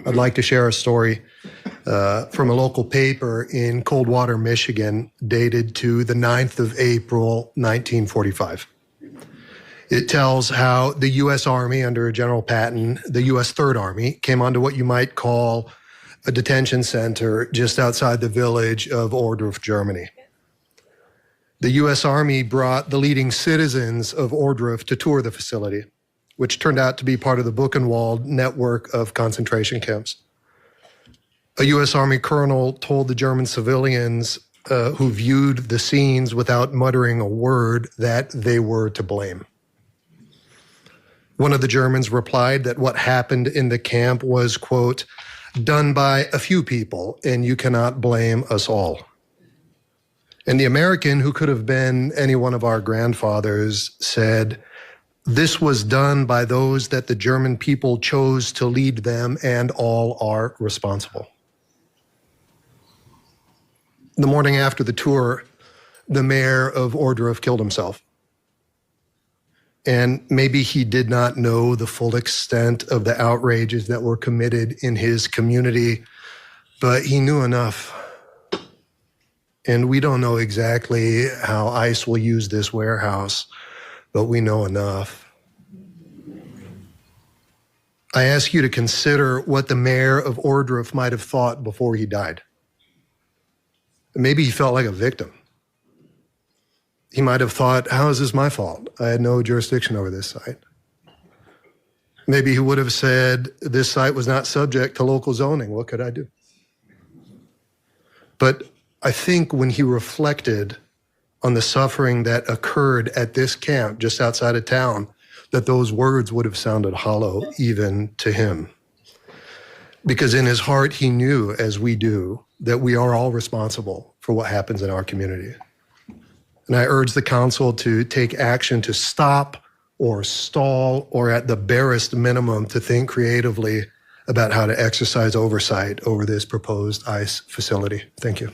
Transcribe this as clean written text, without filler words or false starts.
I'd like to share a story from a local paper in Coldwater, Michigan, dated to the 9th of April, 1945. It tells how the U.S. Army under General Patton, the U.S. Third Army, came onto what you might call a detention center just outside the village of Ohrdruf, Germany. The U.S. Army brought the leading citizens of Ohrdruf to tour the facility, which turned out to be part of the Buchenwald network of concentration camps. A U.S. Army colonel told the German civilians who viewed the scenes without muttering a word that they were to blame. One of the Germans replied that what happened in the camp was, quote, done by a few people, and you cannot blame us all. And the American, who could have been any one of our grandfathers, said, this was done by those that the German people chose to lead them, and all are responsible. The morning after the tour, the mayor of Ohrdruf killed himself. And maybe he did not know the full extent of the outrages that were committed in his community, but he knew enough. And we don't know exactly how ICE will use this warehouse, but we know enough. I ask you to consider what the mayor of Ohrdruf might have thought before he died. Maybe he felt like a victim. He might have thought, how is this my fault? I had no jurisdiction over this site. Maybe he would have said, this site was not subject to local zoning. What could I do? But I think when he reflected on the suffering that occurred at this camp just outside of town, that those words would have sounded hollow even to him. Because in his heart, he knew, as we do, that we are all responsible for what happens in our community. And I urge the council to take action to stop or stall, or at the barest minimum, to think creatively about how to exercise oversight over this proposed ICE facility. Thank you.